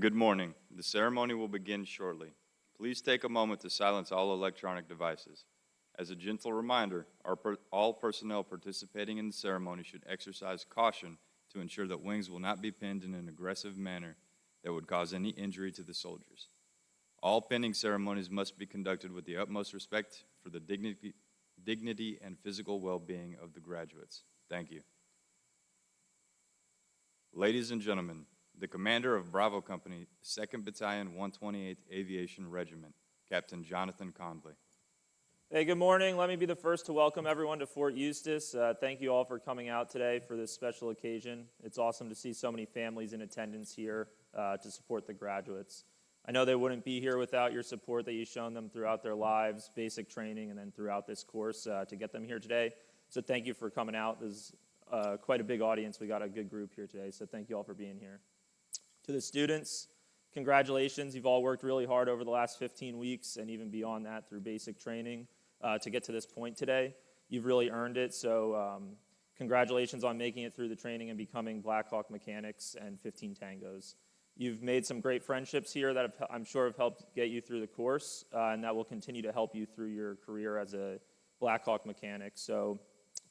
Good morning. The ceremony will begin shortly. Please take a moment to silence all electronic devices. As a gentle reminder, all personnel participating in the ceremony should exercise caution to ensure that wings will not be pinned in an aggressive manner that would cause any injury to the soldiers. All pinning ceremonies must be conducted with the utmost respect for the dignity and physical well-being of the graduates. Thank you. Ladies and gentlemen, the commander of Bravo Company, 2nd Battalion, 128th Aviation Regiment, Captain Jonathan Conley. Hey, good morning. Let me be the first to welcome everyone to Fort Eustis. Thank you all for coming out today for this special occasion. It's awesome to see so many families in attendance here to support the graduates. I know they wouldn't be here without your support that you've shown them throughout their lives, basic training, and then throughout this course to get them here today. So thank you for coming out. This is quite a big audience. We got a good group here today, so thank you all for being here. To the students, congratulations. You've all worked really hard over the last 15 weeks and even beyond that through basic training to get to this point today. You've really earned it, so congratulations on making it through the training and becoming Black Hawk mechanics and 15 Tangos. You've made some great friendships here that I'm sure have helped get you through the course, and that will continue to help you through your career as a Black Hawk mechanic. So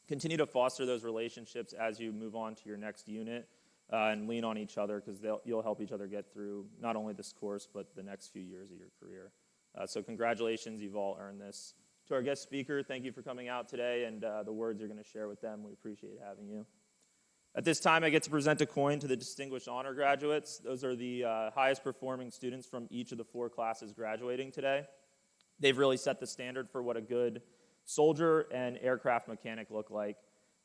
continue to foster those relationships as you move on to your next unit. And lean on each other because you'll help each other get through not only this course, but the next few years of your career. So congratulations, you've all earned this. To our guest speaker, thank you for coming out today and the words you're going to share with them. We appreciate having you. At this time, I get to present a coin to the Distinguished Honor graduates. Those are the highest performing students from each of the 4 classes graduating today. They've really set the standard for what a good soldier and aircraft mechanic look like.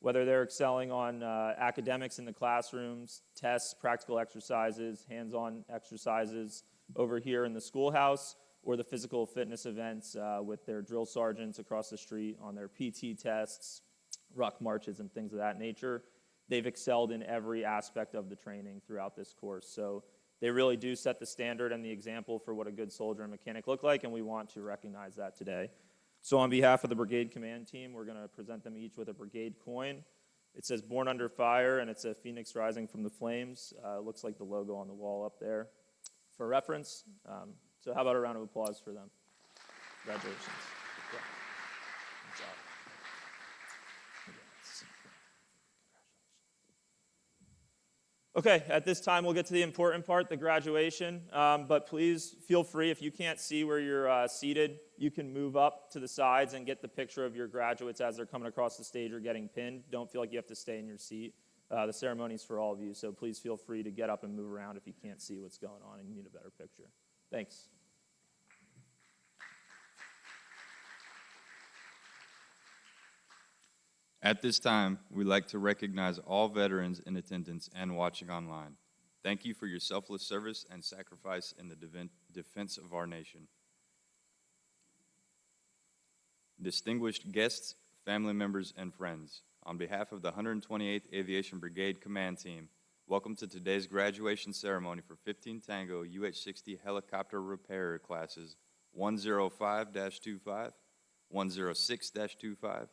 Whether they're excelling on academics in the classrooms, tests, practical exercises, hands-on exercises over here in the schoolhouse, or the physical fitness events with their drill sergeants across the street on their PT tests, ruck marches, and things of that nature. They've excelled in every aspect of the training throughout this course. So they really do set the standard and the example for what a good soldier and mechanic look like, and we want to recognize that today. So on behalf of the Brigade Command Team, we're going to present them each with a brigade coin. It says Born Under Fire, and it's a phoenix rising from the flames. It looks like the logo on the wall up there for reference. So how about a round of applause for them? Congratulations. Yeah. Good job. Okay, at this time, we'll get to the important part, the graduation. But please feel free, if you can't see where you're seated, you can move up to the sides and get the picture of your graduates as they're coming across the stage or getting pinned. Don't feel like you have to stay in your seat. The ceremony's for all of you, so please feel free to get up and move around if you can't see what's going on and you need a better picture. Thanks. At this time, we'd like to recognize all veterans in attendance and watching online. Thank you for your selfless service and sacrifice in the defense of our nation. Distinguished guests, family members, and friends, on behalf of the 128th Aviation Brigade Command Team, welcome to today's graduation ceremony for 15 Tango UH-60 helicopter repair classes 105-25, 106-25,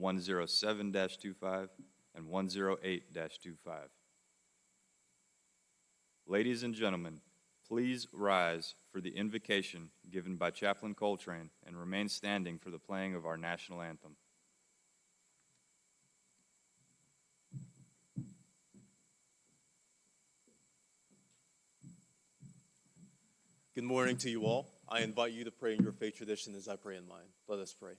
107-25, and 108-25. Ladies and gentlemen, please rise for the invocation given by Chaplain Coltrane and remain standing for the playing of our national anthem. Good morning to you all. I invite you to pray in your faith tradition as I pray in mine. Let us pray.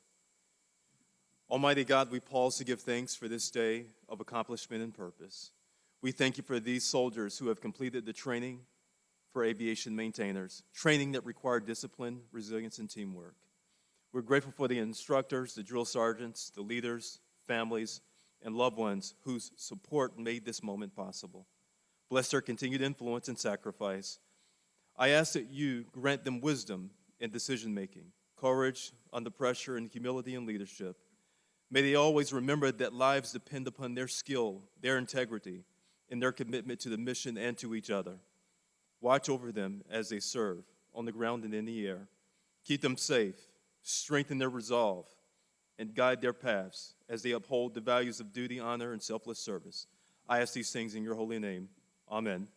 Almighty God, we pause to give thanks for this day of accomplishment and purpose. We thank you for these soldiers who have completed the training for aviation maintainers, training that required discipline, resilience, and teamwork. We're grateful for the instructors, the drill sergeants, the leaders, families, and loved ones whose support made this moment possible. Bless their continued influence and sacrifice. I ask that you grant them wisdom in decision-making, courage under pressure, and humility in leadership. May they always remember that lives depend upon their skill, their integrity, and their commitment to the mission and to each other. Watch over them as they serve on the ground and in the air. Keep them safe, strengthen their resolve, and guide their paths as they uphold the values of duty, honor, and selfless service. I ask these things in your holy name. Amen.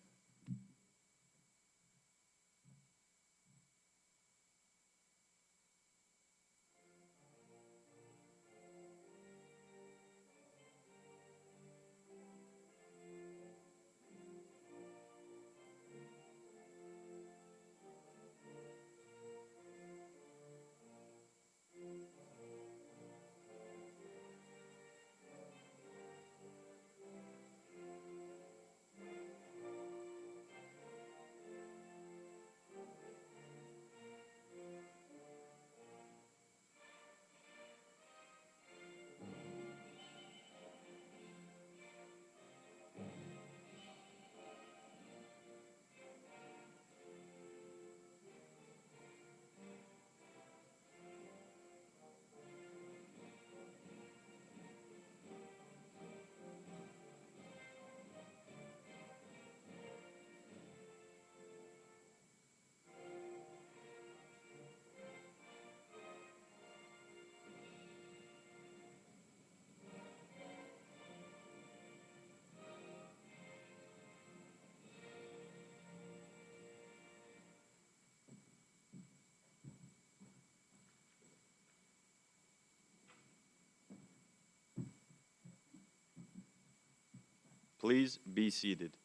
Please be seated.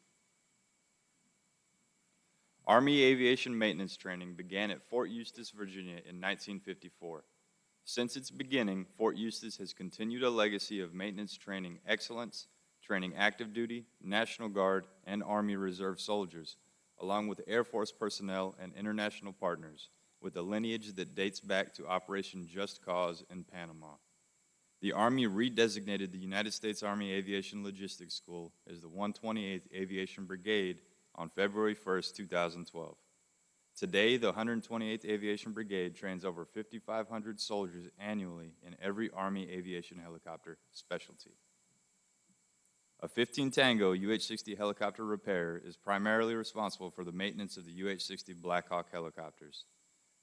Army aviation maintenance training began at Fort Eustis, Virginia in 1954. Since its beginning, Fort Eustis has continued a legacy of maintenance training excellence, training active duty, National Guard, and Army Reserve soldiers, along with Air Force personnel and international partners, with a lineage that dates back to Operation Just Cause in Panama. The Army redesignated the United States Army Aviation Logistics School as the 128th Aviation Brigade on February 1st, 2012. Today, the 128th Aviation Brigade trains over 5,500 soldiers annually in every Army aviation helicopter specialty. A 15 Tango UH-60 helicopter repairer is primarily responsible for the maintenance of the UH-60 Black Hawk helicopters.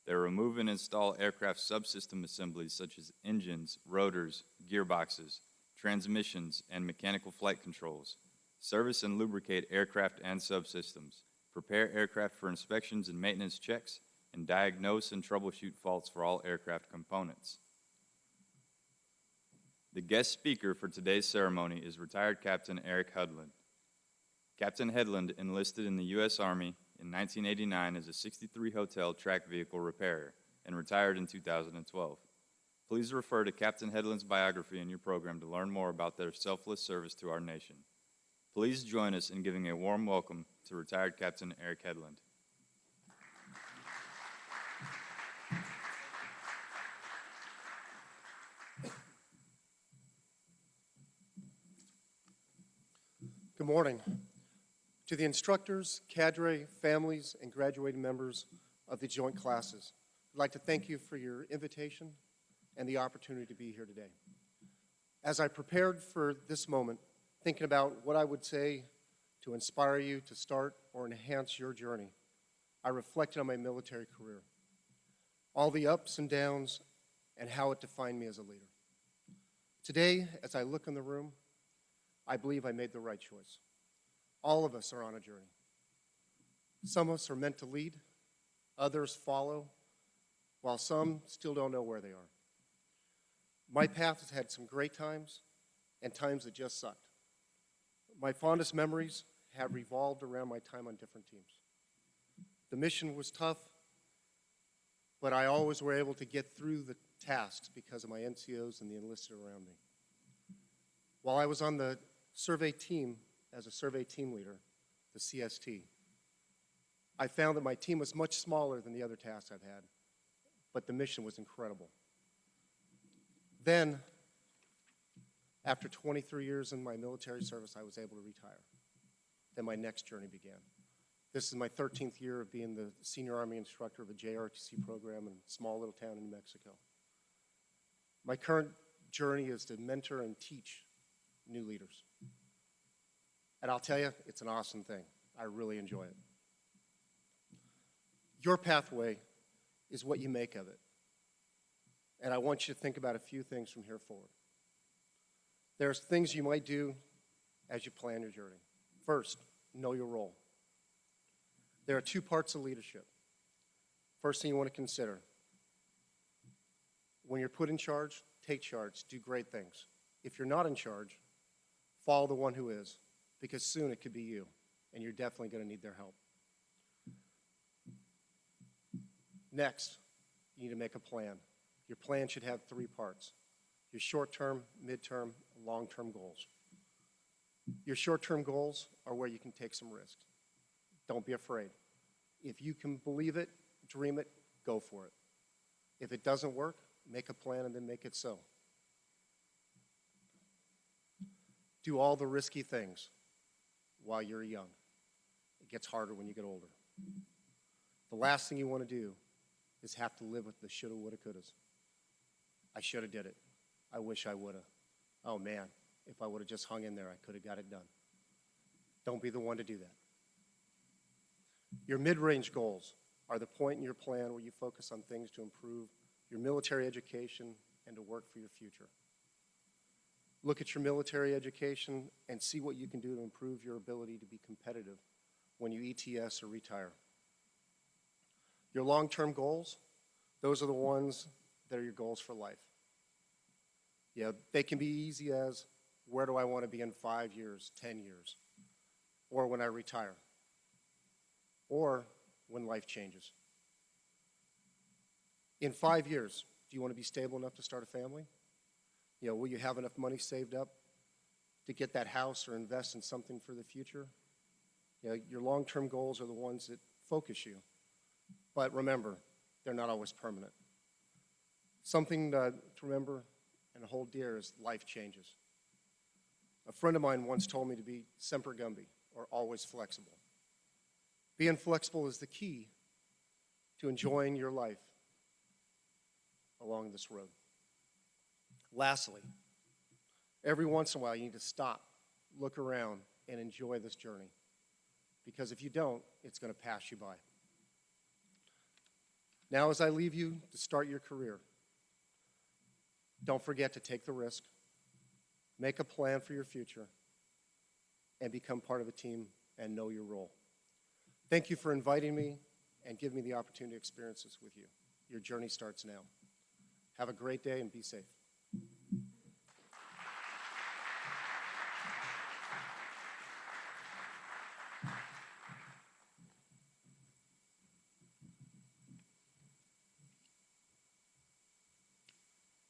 They remove and install aircraft subsystem assemblies such as engines, rotors, gearboxes, transmissions, and mechanical flight controls, service and lubricate aircraft and subsystems, prepare aircraft for inspections and maintenance checks, and diagnose and troubleshoot faults for all aircraft components. The guest speaker for today's ceremony is retired Captain Eric Hudland. Captain Hedlund enlisted in the U.S. Army in 1989 as a 63 Hotel track vehicle repairer and retired in 2012. Please refer to Captain Hedlund's biography in your program to learn more about their selfless service to our nation. Please join us in giving a warm welcome to retired Captain Eric Hedlund. Good morning. To the instructors, cadre, families, and graduating members of the joint classes, I'd like to thank you for your invitation and the opportunity to be here today. As I prepared for this moment, thinking about what I would say to inspire you to start or enhance your journey, I reflected on my military career, all the ups and downs, and how it defined me as a leader. Today, as I look in the room, I believe I made the right choice. All of us are on a journey. Some of us are meant to lead, others follow, while some still don't know where they are. My path has had some great times and times that just sucked. My fondest memories have revolved around my time on different teams. The mission was tough, but I always were able to get through the tasks because of my NCOs and the enlisted around me. While I was on the survey team as a survey team leader, the CST, I found that my team was much smaller than the other tasks I've had, but the mission was incredible. Then, after 23 years in my military service, I was able to retire. Then my next journey began. This is my 13th year of being the senior Army instructor of a JROTC program in a small little town in New Mexico. My current journey is to mentor and teach new leaders. And I'll tell you, it's an awesome thing. I really enjoy it. Your pathway is what you make of it. And I want you to think about a few things from here forward. There's things you might do as you plan your journey. First, know your role. There are two parts of leadership. First thing you want to consider, when you're put in charge, take charge, do great things. If you're not in charge, follow the one who is, because soon it could be you, and you're definitely going to need their help. Next, you need to make a plan. Your plan should have three parts: your short-term, mid-term, and long-term goals. Your short-term goals are where you can take some risks. Don't be afraid. If you can believe it, dream it, go for it. If it doesn't work, make a plan and then make it so. Do all the risky things while you're young. It gets harder when you get older. The last thing you want to do is have to live with the shoulda, woulda, couldas. I should have did it. I wish I would have. Oh man, if I would have just hung in there, I could have got it done. Don't be the one to do that. Your mid-range goals are the point in your plan where you focus on things to improve your military education and to work for your future. Look at your military education and see what you can do to improve your ability to be competitive when you ETS or retire. Your long-term goals, those are the ones that are your goals for life. Yeah, they can be easy as, where do I want to be in 5 years, 10 years? or when I retire, or when life changes. In 5 years, do you want to be stable enough to start a family? Will you have enough money saved up to get that house or invest in something for the future? Your long-term goals are the ones that focus you. But remember, they're not always permanent. Something to remember and hold dear is life changes. A friend of mine once told me to be semper gumby, or always flexible. Being flexible is the key to enjoying your life along this road. Lastly, every once in a while you need to stop, look around, and enjoy this journey. Because if you don't, it's going to pass you by. Now, as I leave you to start your career, don't forget to take the risk, make a plan for your future, and become part of a team and know your role. Thank you for inviting me and giving me the opportunity to experience this with you. Your journey starts now. Have a great day and be safe.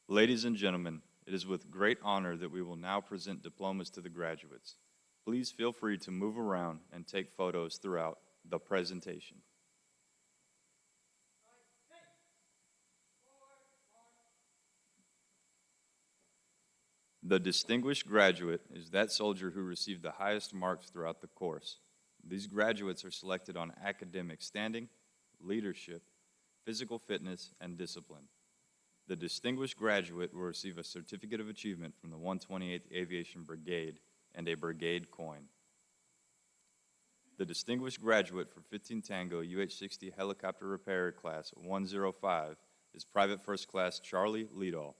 Ladies and gentlemen, it is with great honor that we will now present diplomas to the graduates. Please feel free to move around and take photos throughout the presentation. The distinguished graduate is that soldier who received the highest marks throughout the course. These graduates are selected on academic standing, leadership, physical fitness, and discipline. The distinguished graduate will receive a certificate of achievement from the 128th Aviation Brigade and a brigade coin. The distinguished graduate for 15 Tango UH-60 Helicopter Repair Class 105 is Private First Class Charlie Liedall.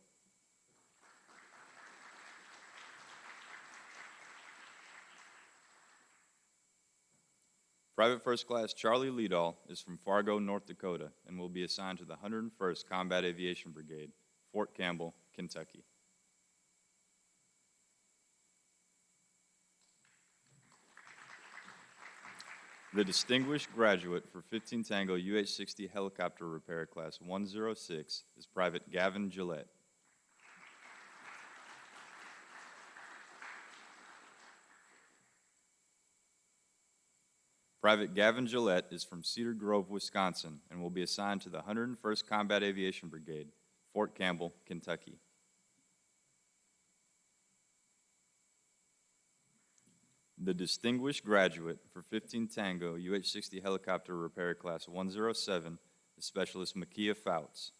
Private First Class Charlie Liedall is from Fargo, North Dakota, and will be assigned to the 101st Combat Aviation Brigade, Fort Campbell, Kentucky. The distinguished graduate for 15 Tango UH-60 Helicopter Repair Class 106 is Private Gavin Gillette. Private Gavin Gillette is from Cedar Grove, Wisconsin, and will be assigned to the 101st Combat Aviation Brigade, Fort Campbell, Kentucky. The distinguished graduate for 15 Tango UH-60 Helicopter Repair Class 107 is Specialist Makia Fouts.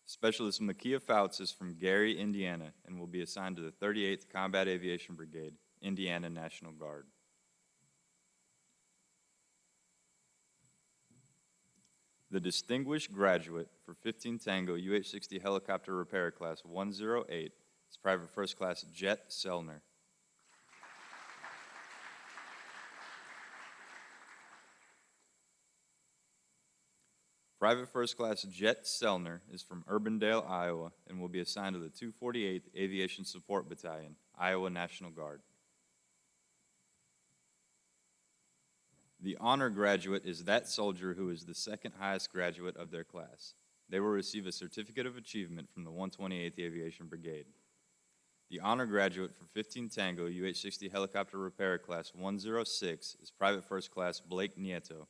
Specialist Makia Fouts is from Gary, Indiana, and will be assigned to the 38th Combat Aviation Brigade, Indiana National Guard. The distinguished graduate for 15 Tango UH-60 Helicopter Repair Class 108 is Private First Class Jet Selner. Private First Class Jet Selner is from Urbandale, Iowa, and will be assigned to the 248th Aviation Support Battalion, Iowa National Guard. The honor graduate is that soldier who is the second highest graduate of their class. They will receive a certificate of achievement from the 128th Aviation Brigade. The honor graduate for 15 Tango UH-60 Helicopter Repair Class 106 is Private First Class Blake Nieto.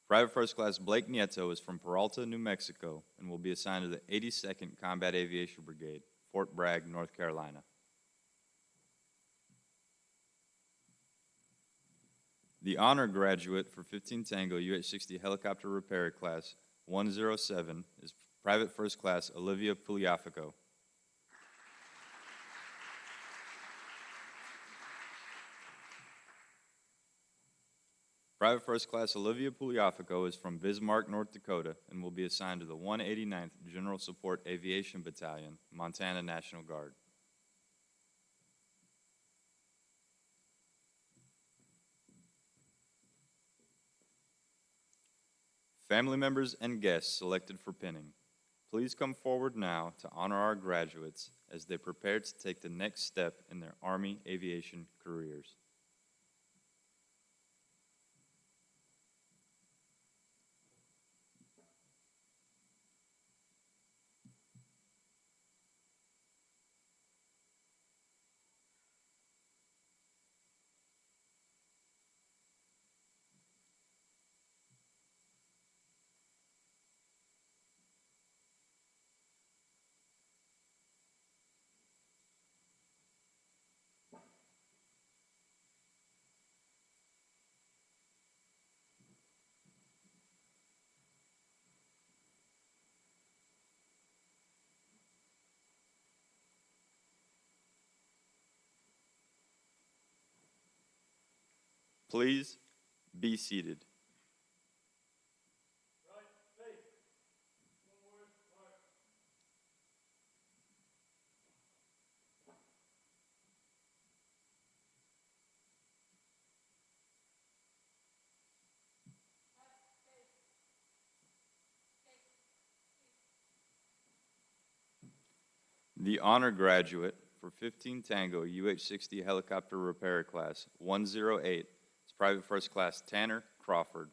Private First Class Blake Nieto is from Peralta, New Mexico, and will be assigned to the 82nd Combat Aviation Brigade, Fort Bragg, North Carolina. The honor graduate for 15 Tango UH-60 Helicopter Repair Class 107 is Private First Class Olivia Pugliafico. Private First Class Olivia Pugliafico is from Bismarck, North Dakota, and will be assigned to the 189th General Support Aviation Battalion, Montana National Guard. Family members and guests selected for pinning, please come forward now to honor our graduates as they prepare to take the next step in their Army aviation careers. Please be seated. The honor graduate for 15 Tango UH-60 Helicopter Repair Class 108 is Private First Class Tanner Crawford.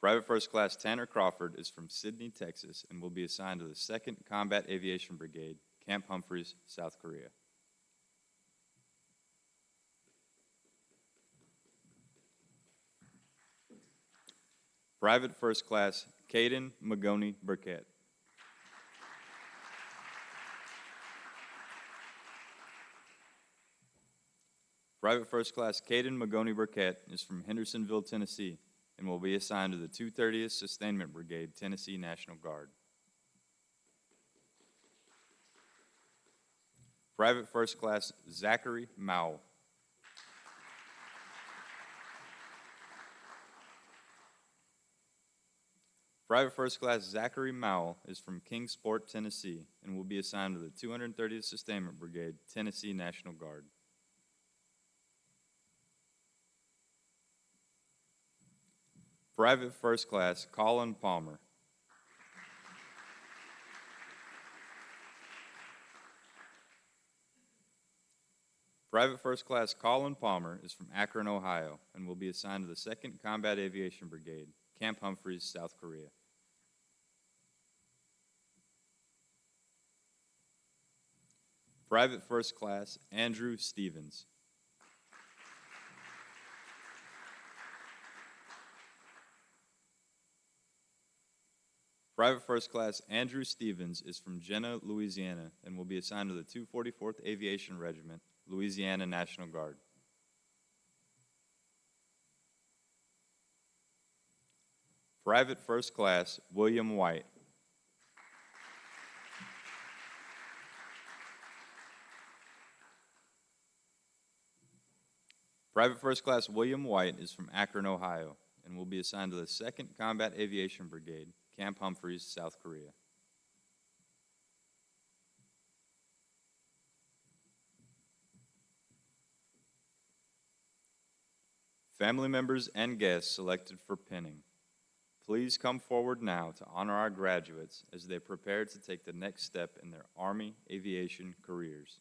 Private First Class Tanner Crawford is from Sydney, Texas, and will be assigned to the 2nd Combat Aviation Brigade, Camp Humphreys, South Korea. Private First Class Caden Magoni Burkett. Private First Class Caden Magoni Burkett is from Hendersonville, Tennessee, and will be assigned to the 230th Sustainment Brigade, Tennessee National Guard. Private First Class Zachary Mowell. Private First Class Zachary Mowell is from Kingsport, Tennessee, and will be assigned to the 230th Sustainment Brigade, Tennessee National Guard. Private First Class Colin Palmer. Private First Class Colin Palmer is from Akron, Ohio, and will be assigned to the 2nd Combat Aviation Brigade, Camp Humphreys, South Korea. Private First Class Andrew Stevens. Private First Class Andrew Stevens is from Jena, Louisiana, and will be assigned to the 244th Aviation Regiment, Louisiana National Guard. Private First Class William White. Private First Class William White is from Akron, Ohio, and will be assigned to the 2nd Combat Aviation Brigade, Camp Humphreys, South Korea. Family members and guests selected for pinning, please come forward now to honor our graduates as they prepare to take the next step in their Army aviation careers.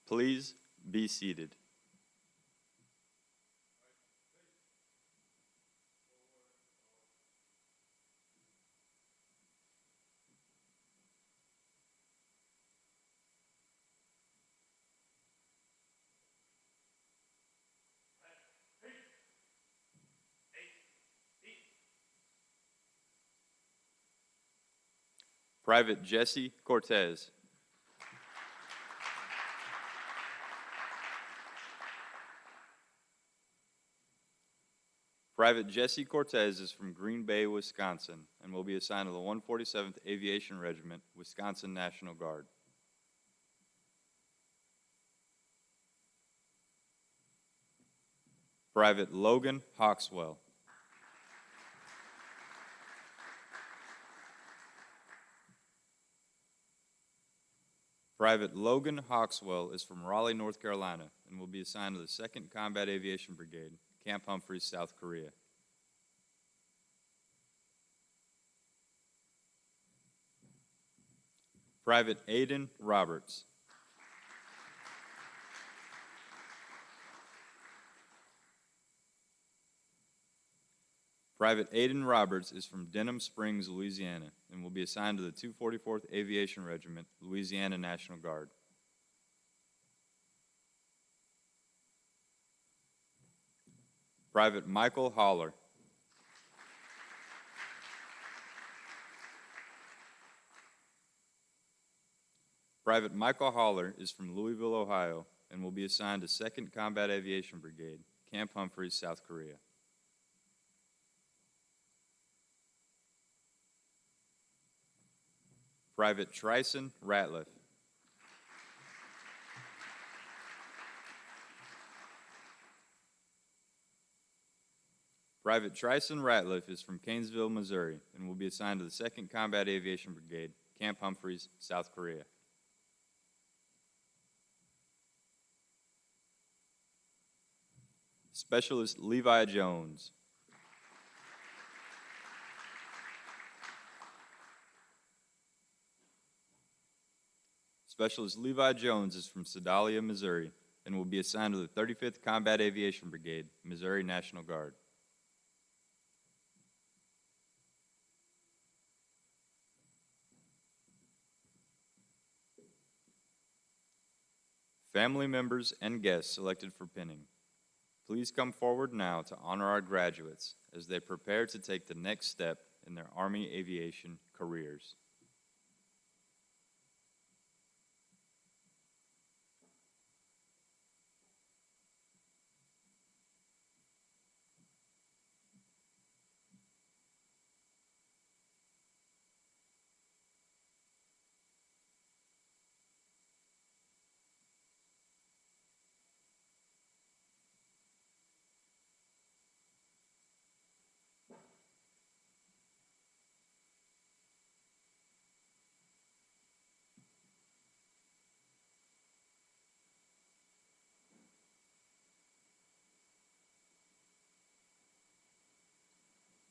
Please be seated. Private Jesse Cortez. Private Jesse Cortez is from Green Bay, Wisconsin, and will be assigned to the 147th Aviation Regiment, Wisconsin National Guard. Private Logan Hawkswell. Private Logan Hawkswell is from Raleigh, North Carolina, and will be assigned to the 2nd Combat Aviation Brigade, Camp Humphreys, South Korea. Private Aiden Roberts. Private Aiden Roberts is from Denham Springs, Louisiana, and will be assigned to the 244th Aviation Regiment, Louisiana National Guard. Private Michael Holler. Private Michael Holler is from Louisville, Ohio, and will be assigned to 2nd Combat Aviation Brigade, Camp Humphreys, South Korea. Private Trison Ratliff. Private Trison Ratliff is from Canesville, Missouri, and will be assigned to the 2nd Combat Aviation Brigade, Camp Humphreys, South Korea. Specialist Levi Jones. Specialist Levi Jones is from Sedalia, Missouri, and will be assigned to the 35th Combat Aviation Brigade, Missouri National Guard. Family members and guests selected for pinning. Please come forward now to honor our graduates as they prepare to take the next step in their Army aviation careers.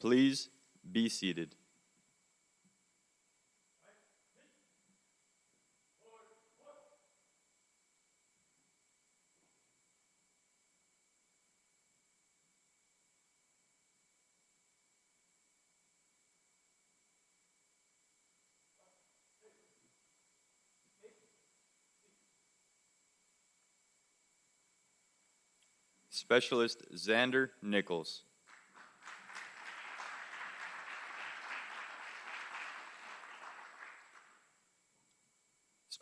Please be seated. Specialist Xander Nichols.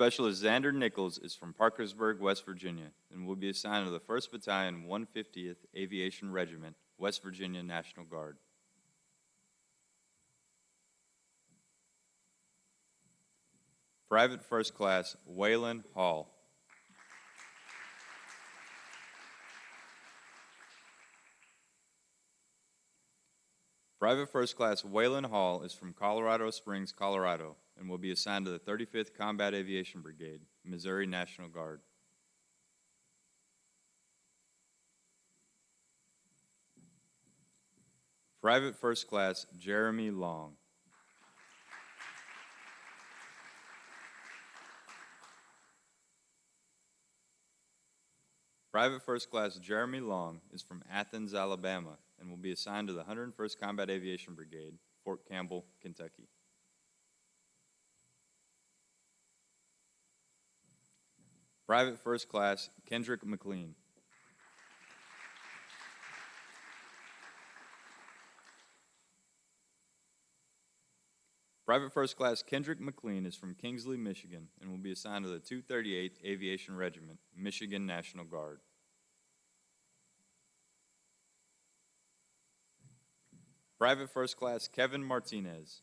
Specialist Xander Nichols is from Parkersburg, West Virginia, and will be assigned to the 1st Battalion, 150th Aviation Regiment, West Virginia National Guard. Private First Class Waylon Hall. Private First Class Waylon Hall is from Colorado Springs, Colorado, and will be assigned to the 35th Combat Aviation Brigade, Missouri National Guard. Private First Class Jeremy Long. Private First Class Jeremy Long is from Athens, Alabama, and will be assigned to the 101st Combat Aviation Brigade, Fort Campbell, Kentucky. Private First Class Kendrick McLean. Private First Class Kendrick McLean is from Kingsley, Michigan, and will be assigned to the 238th Aviation Regiment, Michigan National Guard. Private First Class Kevin Martinez.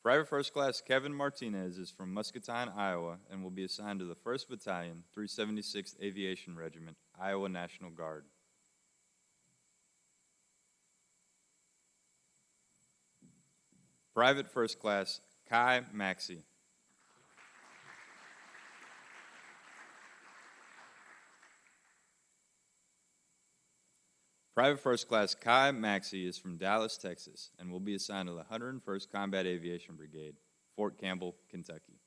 Private First Class Kevin Martinez is from Muscatine, Iowa, and will be assigned to the 1st Battalion, 376th Aviation Regiment, Iowa National Guard. Private First Class Kai Maxey. Private First Class Kai Maxey is from Dallas, Texas, and will be assigned to the 101st Combat Aviation Brigade, Fort Campbell, Kentucky.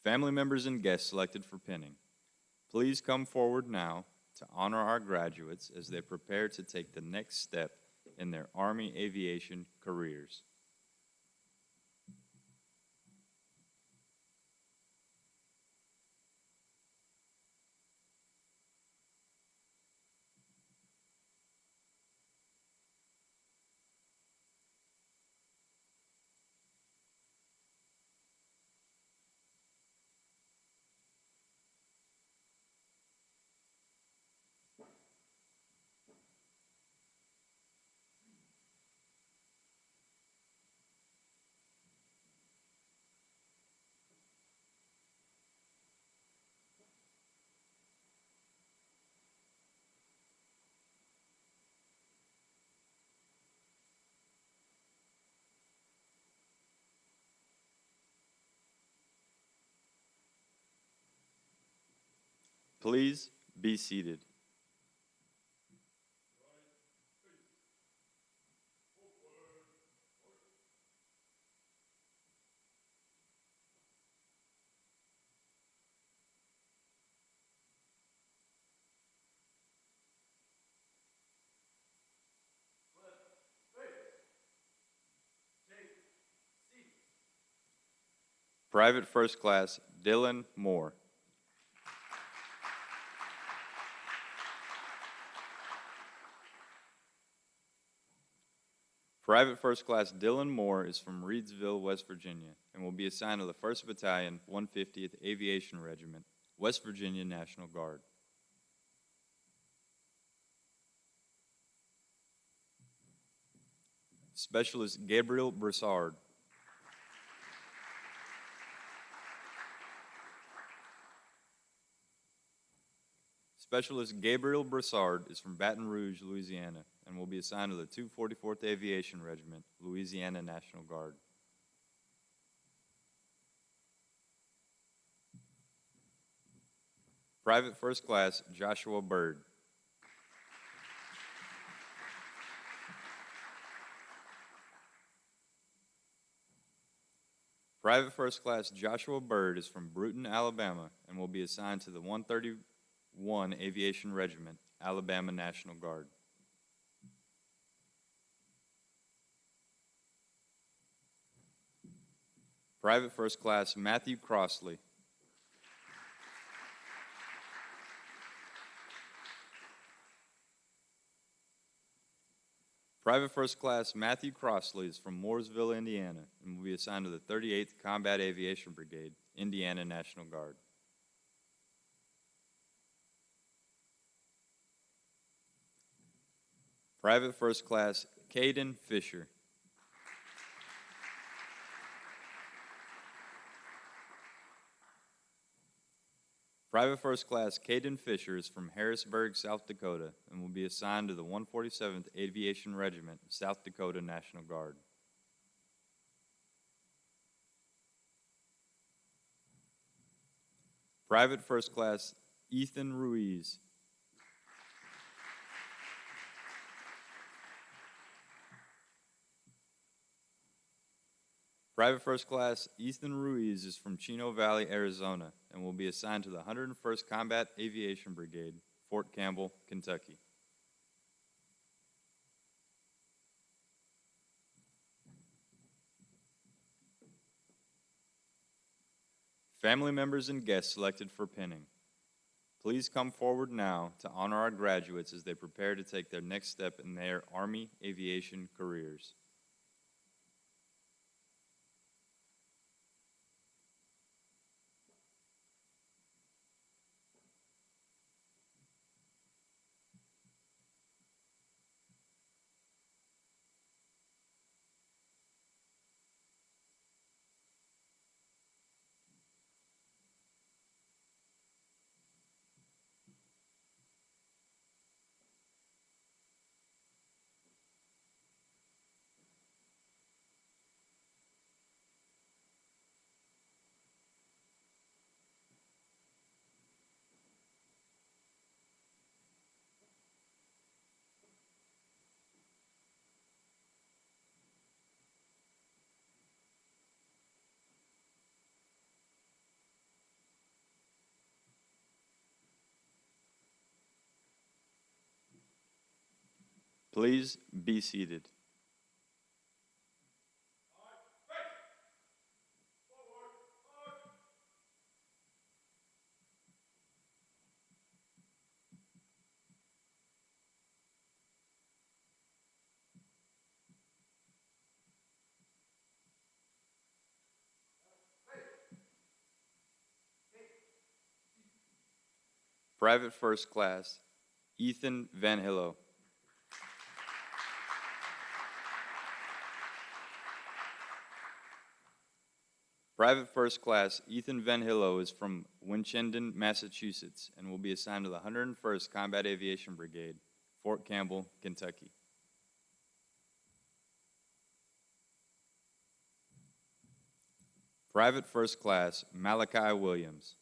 Family members and guests selected for pinning, please come forward now to honor our graduates as they prepare to take the next step in their Army aviation careers. Please be seated. Private First Class Dylan Moore. Private First Class Dylan Moore is from Reedsville, West Virginia, and will be assigned to the 1st Battalion, 150th Aviation Regiment, West Virginia National Guard. Specialist Gabriel Broussard. Specialist Gabriel Broussard is from Baton Rouge, Louisiana, and will be assigned to the 244th Aviation Regiment, Louisiana National Guard. Private First Class Joshua Bird. Private First Class Joshua Bird is from Bruton, Alabama, and will be assigned to the 131 Aviation Regiment, Alabama National Guard. Private First Class Matthew Crossley. Private First Class Matthew Crossley is from Mooresville, Indiana, and will be assigned to the 38th Combat Aviation Brigade, Indiana National Guard. Private First Class Caden Fisher. Private First Class Caden Fisher is from Harrisburg, South Dakota, and will be assigned to the 147th Aviation Regiment, South Dakota National Guard. Private First Class Ethan Ruiz. Private First Class Ethan Ruiz is from Chino Valley, Arizona, and will be assigned to the 101st Combat Aviation Brigade, Fort Campbell, Kentucky. Family members and guests selected for pinning, please come forward now to honor our graduates as they prepare to take their next step in their Army aviation careers. Please be seated. Private First Class Ethan Van Hillo. Private First Class Ethan Van Hillo is from Winchendon, Massachusetts, and will be assigned to the 101st Combat Aviation Brigade, Fort Campbell, Kentucky. Private First Class Malachi Williams.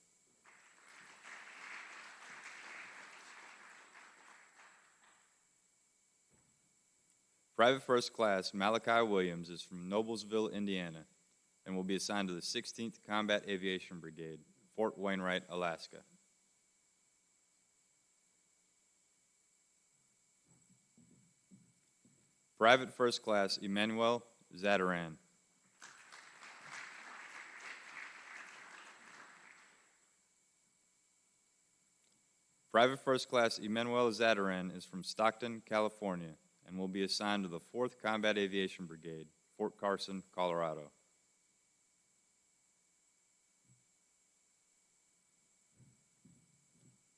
Private First Class Malachi Williams is from Noblesville, Indiana, and will be assigned to the 16th Combat Aviation Brigade, Fort Wainwright, Alaska. Private First Class Emmanuel Zadaran. Private First Class Emmanuel Zadaran is from Stockton, California, and will be assigned to the 4th Combat Aviation Brigade, Fort Carson, Colorado.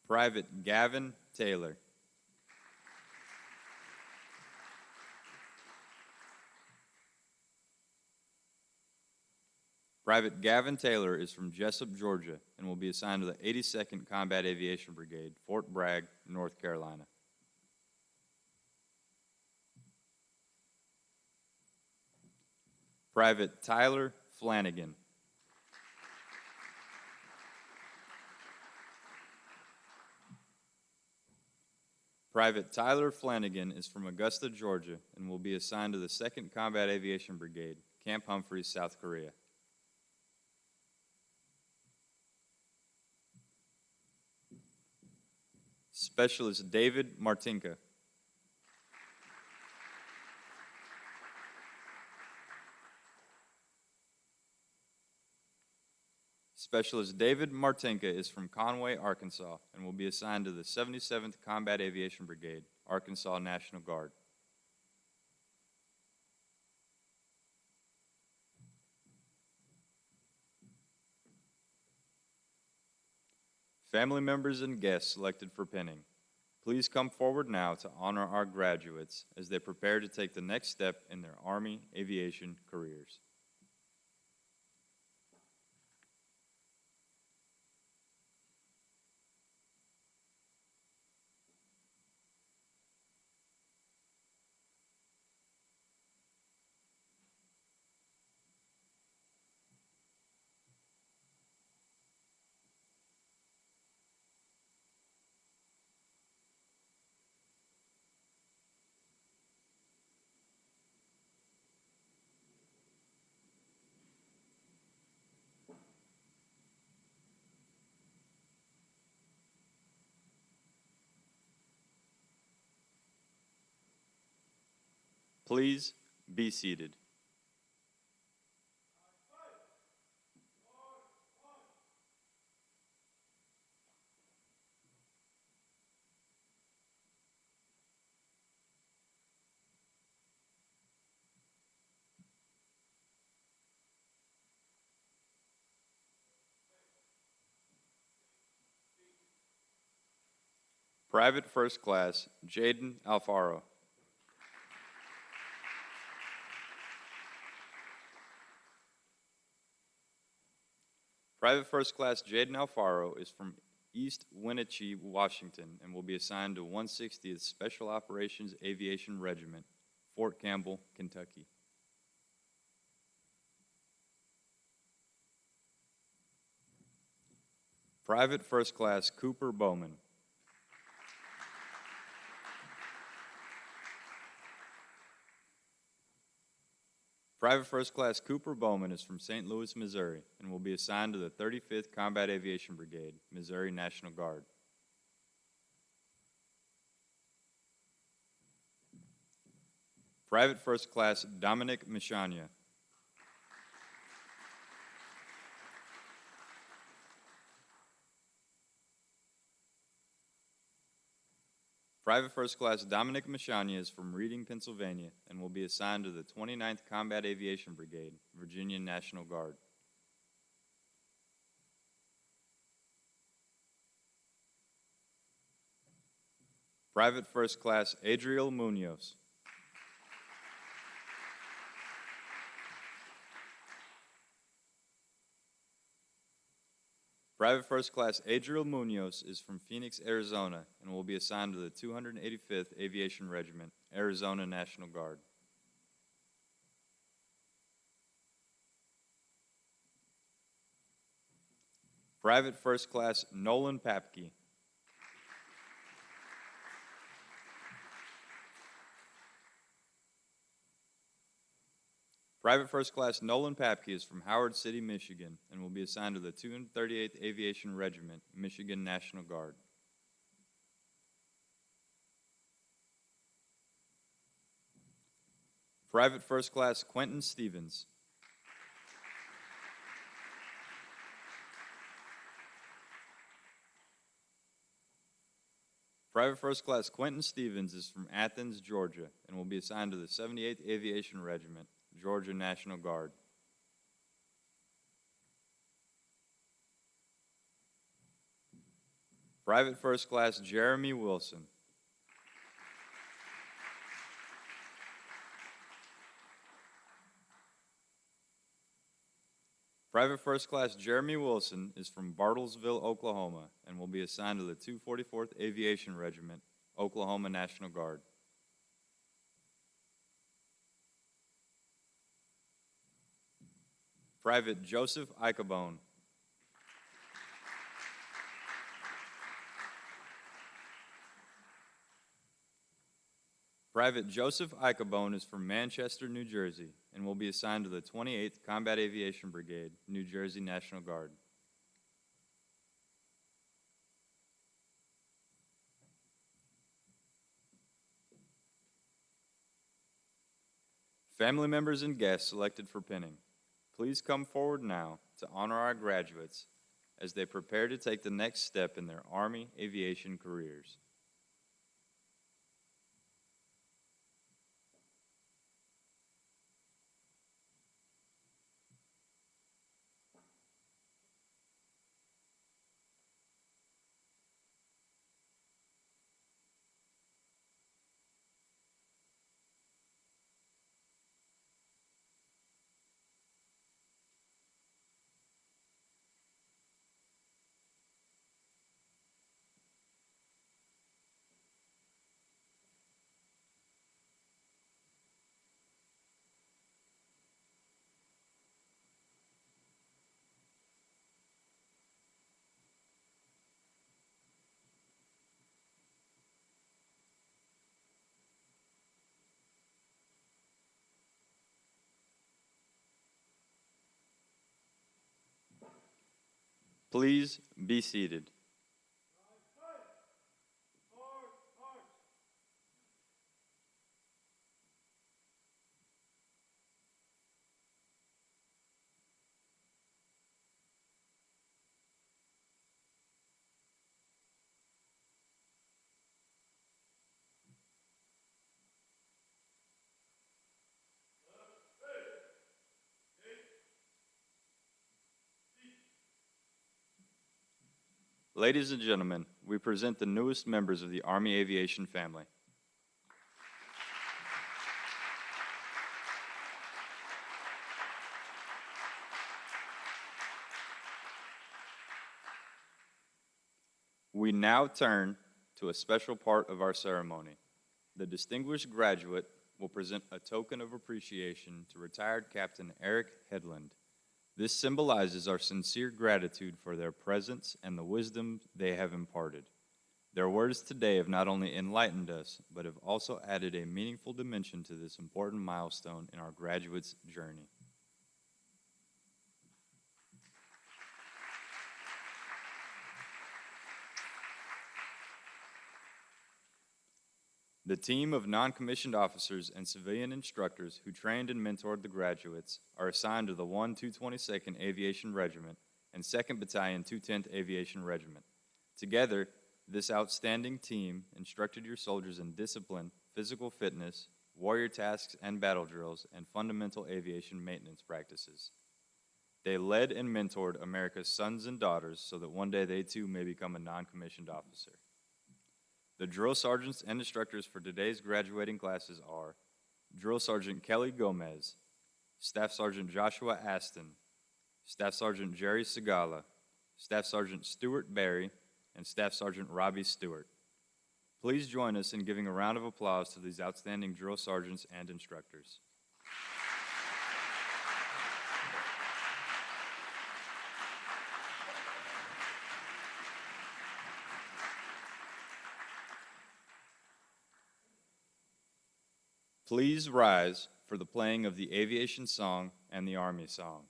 Private Gavin Taylor. Private Gavin Taylor is from Jessup, Georgia, and will be assigned to the 82nd Combat Aviation Brigade, Fort Bragg, North Carolina. Private Tyler Flanagan. Private Tyler Flanagan is from Augusta, Georgia, and will be assigned to the 2nd Combat Aviation Brigade, Camp Humphreys, South Korea. Specialist David Martinka. Specialist David Martinka is from Conway, Arkansas, and will be assigned to the 77th Combat Aviation Brigade, Arkansas National Guard. Family members and guests selected for pinning, please come forward now to honor our graduates as they prepare to take the next step in their Army aviation careers. Please be seated. Private First Class Jaden Alfaro. Private First Class Jaden Alfaro is from East Wenatchee, Washington, and will be assigned to 160th Special Operations Aviation Regiment, Fort Campbell, Kentucky. Private First Class Cooper Bowman. Private First Class Cooper Bowman is from St. Louis, Missouri, and will be assigned to the 35th Combat Aviation Brigade, Missouri National Guard. Private First Class Dominic Michania. Private First Class Dominic Michania is from Reading, Pennsylvania, and will be assigned to the 29th Combat Aviation Brigade, Virginia National Guard. Private First Class Adriel Munoz. Private First Class Adriel Munoz is from Phoenix, Arizona, and will be assigned to the 285th Aviation Regiment, Arizona National Guard. Private First Class Nolan Papke. Private First Class Nolan Papke is from Howard City, Michigan, and will be assigned to the 238th Aviation Regiment, Michigan National Guard. Private First Class Quentin Stevens. Private First Class Quentin Stevens is from Athens, Georgia, and will be assigned to the 78th Aviation Regiment, Georgia National Guard. Private First Class Jeremy Wilson. Private First Class Jeremy Wilson is from Bartlesville, Oklahoma, and will be assigned to the 244th Aviation Regiment, Oklahoma National Guard. Private Joseph Icabone. Private Joseph Icabone is from Manchester, New Jersey, and will be assigned to the 28th Combat Aviation Brigade, New Jersey National Guard. Family members and guests selected for pinning, please come forward now to honor our graduates as they prepare to take the next step in their Army aviation careers. Please be seated. Ladies and gentlemen, we present the newest members of the Army Aviation family. We now turn to a special part of our ceremony. The distinguished graduate will present a token of appreciation to retired Captain Eric Headland. This symbolizes our sincere gratitude for their presence and the wisdom they have imparted. Their words today have not only enlightened us, but have also added a meaningful dimension to this important milestone in our graduates' journey. The team of non-commissioned officers and civilian instructors who trained and mentored the graduates are assigned to the 128th Aviation Regiment and 2nd Battalion 210th Aviation Regiment. Together, this outstanding team instructed your soldiers in discipline, physical fitness, warrior tasks and battle drills, and fundamental aviation maintenance practices. They led and mentored America's sons and daughters so that one day they too may become a non-commissioned officer. The drill sergeants and instructors for today's graduating classes are Drill Sergeant Kelly Gomez, Staff Sergeant Joshua Aston, Staff Sergeant Jerry Segala, Staff Sergeant Stuart Berry, and Staff Sergeant Robbie Stewart. Please join us in giving a round of applause to these outstanding drill sergeants and instructors. Please rise for the playing of the Aviation Song and the Army Song.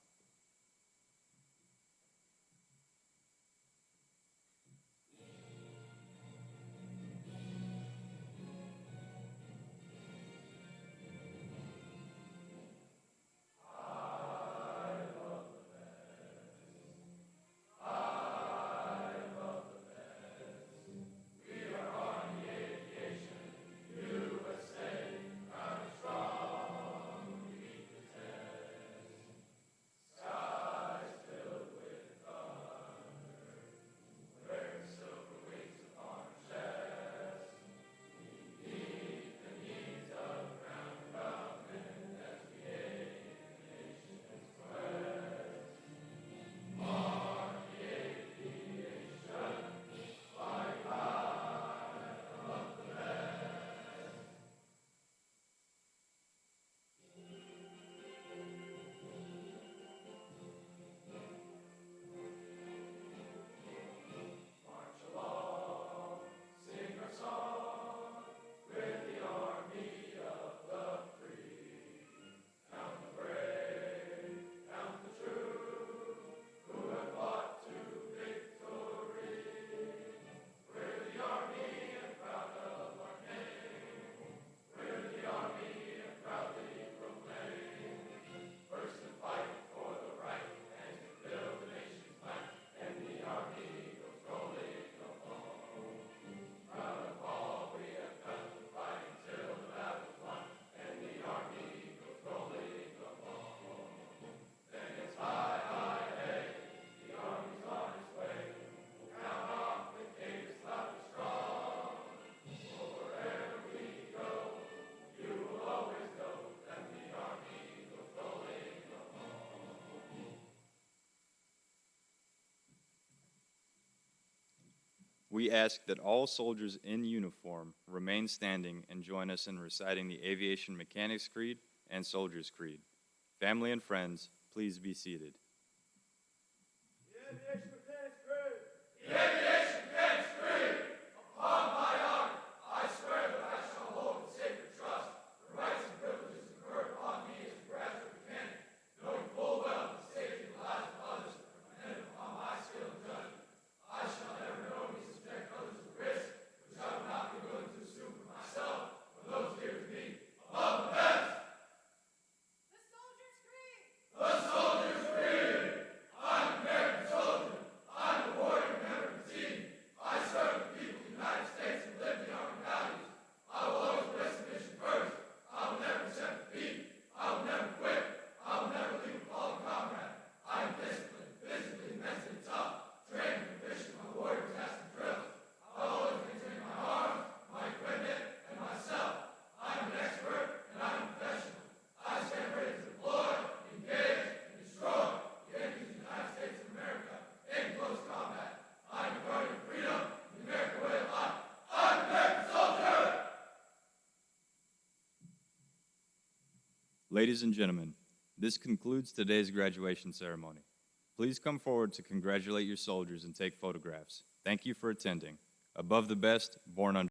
We ask that all soldiers in uniform remain standing and join us in reciting the Aviation Mechanics Creed and Soldiers Creed. Family and friends, please be seated. The Soldier's Creed! Ladies and gentlemen, this concludes today's graduation ceremony. Please come forward to congratulate your soldiers and take photographs. Thank you for attending. Above the best, born under